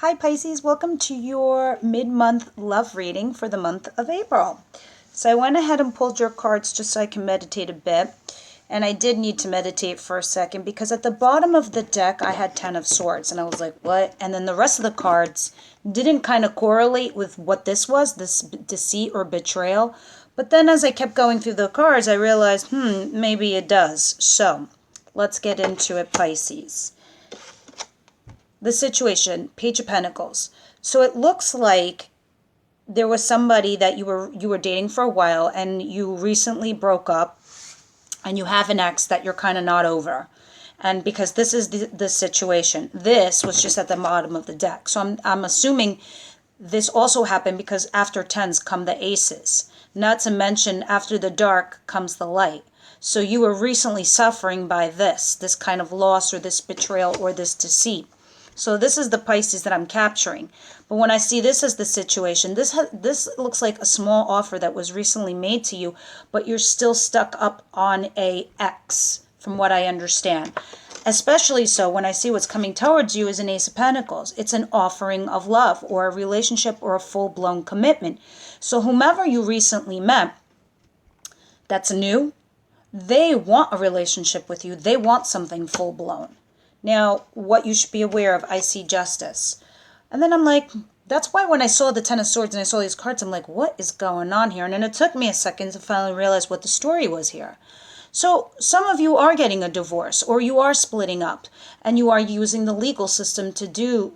Hi Pisces, welcome to your mid-month love reading for the month of April. So I went ahead and pulled your cards just so I can meditate a bit. And I did need to meditate for a second because at the bottom of the deck I had 10 of Swords. And I was like, what? And then the rest of the cards didn't kind of correlate with what this was, this deceit or betrayal. But then as I kept going through the cards, I realized, maybe it does. So let's get into it, Pisces. The situation, Page of Pentacles. So it looks like there was somebody that you were dating for a while and you recently broke up and you have an ex that you're kind of not over. And because this is the situation, this was just at the bottom of the deck. So I'm assuming this also happened because after tens come the aces. Not to mention after the dark comes the light. So you were recently suffering by this kind of loss or this betrayal or this deceit. So this is the Pisces that I'm capturing. But when I see this as the situation, this looks like a small offer that was recently made to you, but you're still stuck up on a ex, from what I understand. Especially so when I see what's coming towards you is an Ace of Pentacles. It's an offering of love or a relationship or a full-blown commitment. So whomever you recently met, that's new, they want a relationship with you. They want something full-blown. Now, what you should be aware of, I see Justice. And then I'm like, that's why when I saw the Ten of Swords and I saw these cards, I'm like, what is going on here? And then it took me a second to finally realize what the story was here. So some of you are getting a divorce or you are splitting up and you are using the legal system to do,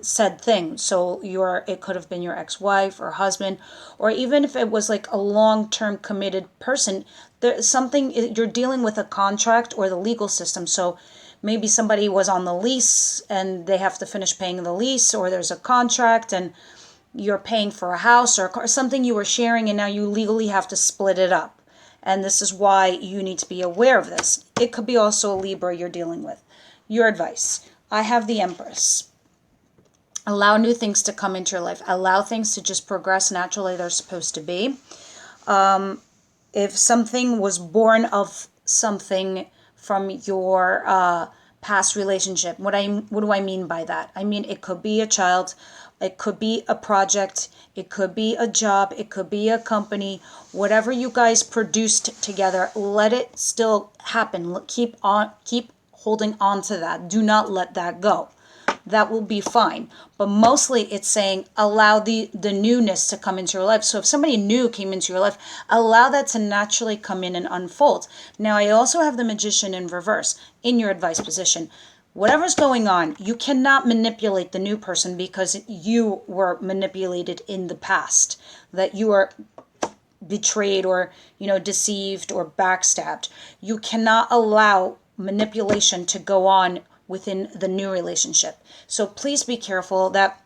said thing. So it could have been your ex-wife or husband, or even if it was like a long-term committed person, there's something, you're dealing with a contract or the legal system. So maybe somebody was on the lease and they have to finish paying the lease, or there's a contract and you're paying for a house or something you were sharing and now you legally have to split it up. And this is why you need to be aware of this. It could be also a Libra you're dealing with. Your advice. I have the Empress. Allow new things to come into your life. Allow things to just progress naturally they're supposed to be. If something was born of something from your past relationship. What do I mean by that? I mean, it could be a child, it could be a project, it could be a job, it could be a company, whatever you guys produced together, let it still happen. Keep holding on to that. Do not let that go. That will be fine. But mostly it's saying allow the newness to come into your life. So if somebody new came into your life, allow that to naturally come in and unfold. Now, I also have the Magician in reverse in your advice position. Whatever's going on, you cannot manipulate the new person because you were manipulated in the past, that you are betrayed or, deceived or backstabbed. You cannot allow manipulation to go on within the new relationship. So please be careful that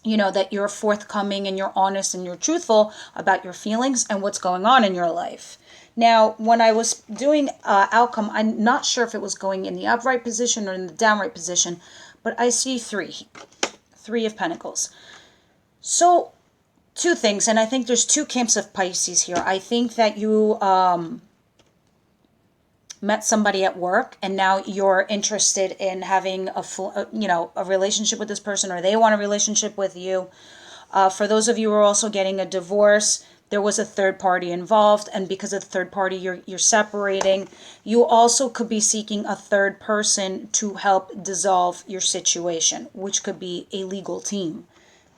that you're forthcoming and you're honest and you're truthful about your feelings and what's going on in your life. Now, when I was doing outcome, I'm not sure if it was going in the upright position or in the downright position, but I see three of Pentacles. So two things, and I think there's two camps of Pisces here. I think that you met somebody at work and now you're interested in having a relationship with this person, or they want a relationship with you. For those of you who are also getting a divorce, there was a third party involved, and because of the third party you're separating. You also could be seeking a third person to help dissolve your situation, which could be a legal team.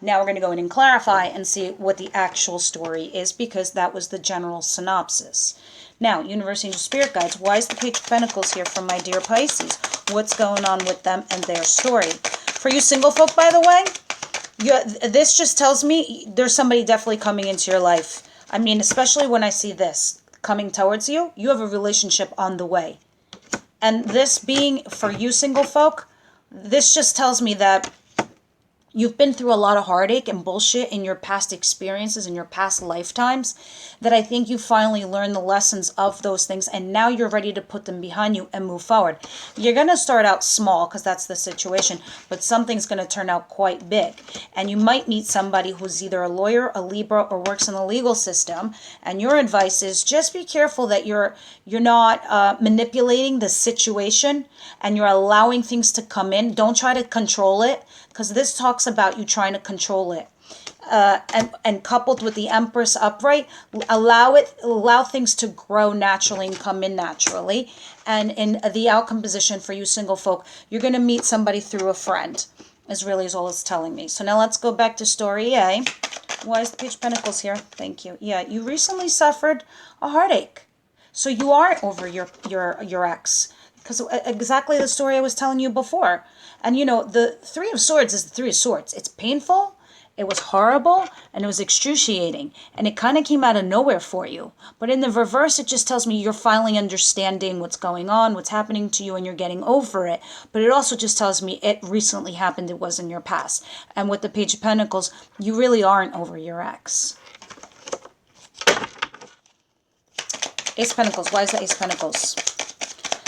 Now we're going to go in and clarify and see what the actual story is, because that was the general synopsis. Now, Universe, Angel, Spirit Guides, why is the Page of Pentacles here from my dear Pisces? What's going on with them and their story? For you single folk, by the way, this just tells me there's somebody definitely coming into your life. I mean, especially when I see this coming towards you, you have a relationship on the way. And this being for you single folk, this just tells me that you've been through a lot of heartache and bullshit in your past experiences, in your past lifetimes, that I think you finally learned the lessons of those things, and now you're ready to put them behind you and move forward. You're going to start out small because that's the situation, but something's going to turn out quite big. And you might meet somebody who's either a lawyer, a Libra, or works in the legal system, and your advice is just be careful that you're not manipulating the situation, and you're allowing things to come in. Don't try to control it, because this talks about you trying to control it. And coupled with the Empress upright, allow things to grow naturally and come in naturally. And in the outcome position for you single folk, you're going to meet somebody through a friend, is all it's telling me. So now let's go back to story A. Why is the Page of Pentacles here? Thank you. Yeah, you recently suffered a heartache. So you are over your ex. Because exactly the story I was telling you before. And you know, the Three of Swords is the Three of Swords. It's painful, it was horrible, and it was excruciating. And it kind of came out of nowhere for you. But in the reverse, it just tells me you're finally understanding what's going on, what's happening to you, and you're getting over it. But it also just tells me it recently happened, it was in your past. And with the Page of Pentacles, you really aren't over your ex. Ace of Pentacles. Why is the Ace of Pentacles?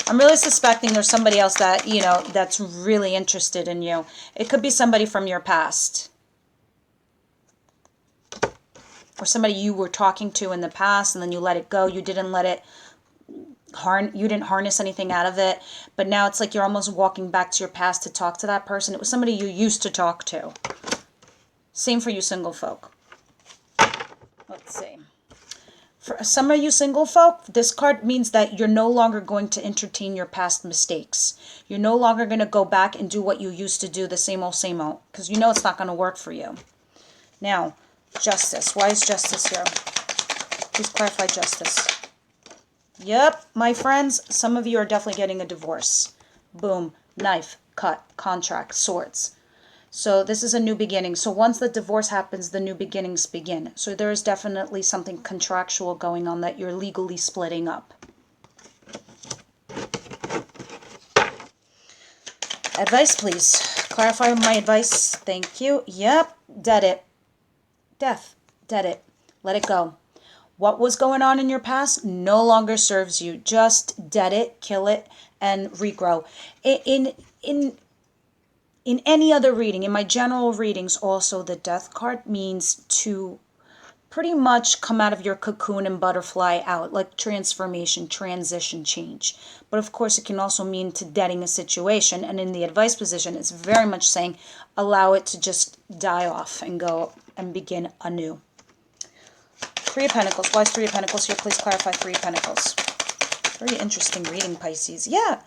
I'm really suspecting there's somebody else that, you know, that's really interested in you. It could be somebody from your past. Or somebody you were talking to in the past and then you let it go. You didn't let it, you didn't harness anything out of it. But now it's like you're almost walking back to your past to talk to that person. It was somebody you used to talk to. Same for you single folk. Let's see. For some of you single folk, this card means that you're no longer going to entertain your past mistakes. You're no longer going to go back and do what you used to do, the same old, because you know it's not going to work for you. Now, Justice. Why is Justice here? Please clarify Justice. Yep, my friends, some of you are definitely getting a divorce. Boom, knife, cut, contract, swords. So this is a new beginning. So once the divorce happens, the new beginnings begin. So there is definitely something contractual going on that you're legally splitting up. Advice, please. Clarify my advice. Thank you. Yep, dead it. Death. Dead it. Let it go. What was going on in your past no longer serves you. Just dead it, kill it, and regrow. In any other reading, in my general readings also, the Death card means to pretty much come out of your cocoon and butterfly out, like transformation, transition, change. But of course, it can also mean to deading a situation. And in the advice position, it's very much saying allow it to just die off and go and begin anew. Three of Pentacles. Why is Three of Pentacles here? Please clarify Three of Pentacles. Very interesting reading, Pisces. Yeah.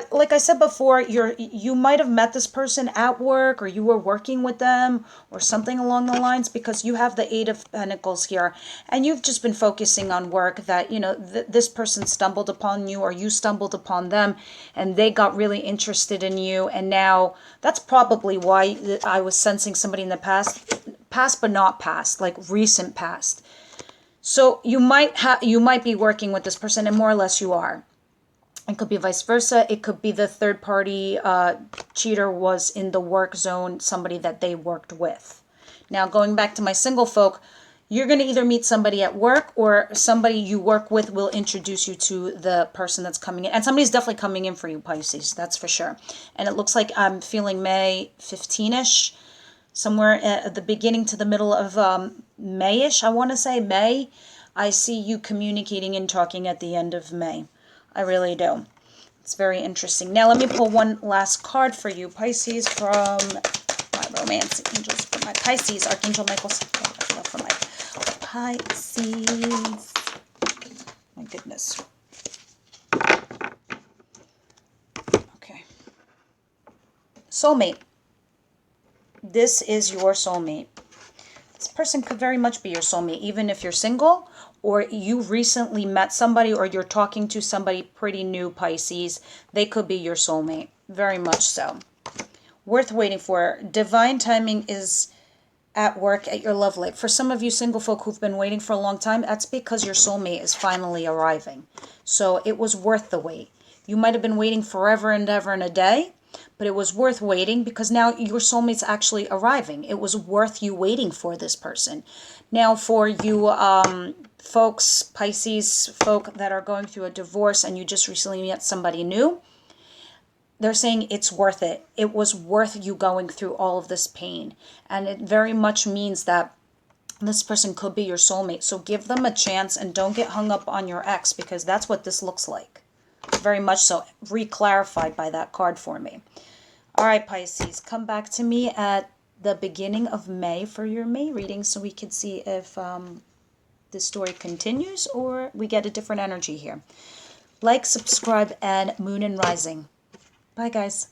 Like I said before, you might have met this person at work, or you were working with them or something along the lines, because you have the Eight of Pentacles here and you've just been focusing on work, that, you know, this person stumbled upon you or you stumbled upon them and they got really interested in you. And now that's probably why I was sensing somebody in the past but not past, like recent past. So you might be working with this person, and more or less you are. It could be vice versa. It could be the third party cheater was in the work zone, somebody that they worked with. Now, going back to my single folk, you're going to either meet somebody at work, or somebody you work with will introduce you to the person that's coming in. And somebody's definitely coming in for you, Pisces, that's for sure. And it looks like I'm feeling May 15-ish, somewhere at the beginning to the middle of May-ish, I want to say May. I see you communicating and talking at the end of May. I really do. It's very interesting. Now let me pull one last card for you, Pisces, from my romance angels, for my Pisces, Archangel Michael. For my Pisces. My goodness. Okay. Soulmate. This is your soulmate. This person could very much be your soulmate, even if you're single, or you recently met somebody, or you're talking to somebody pretty new, Pisces. They could be your soulmate. Very much so. Worth waiting for. Divine timing is at work at your love life. For some of you single folk who've been waiting for a long time, that's because your soulmate is finally arriving. So it was worth the wait. You might have been waiting forever and ever and a day, but it was worth waiting because now your soulmate's actually arriving. It was worth you waiting for this person. Now for you folks, Pisces folk that are going through a divorce and you just recently met somebody new, they're saying it's worth it. It was worth you going through all of this pain. And it very much means that this person could be your soulmate. So give them a chance and don't get hung up on your ex, because that's what this looks like. Very much so. Re-clarified by that card for me. All right, Pisces, come back to me at the beginning of May for your May reading so we can see if this story continues or we get a different energy here. Like, subscribe, and moon and rising. Bye, guys.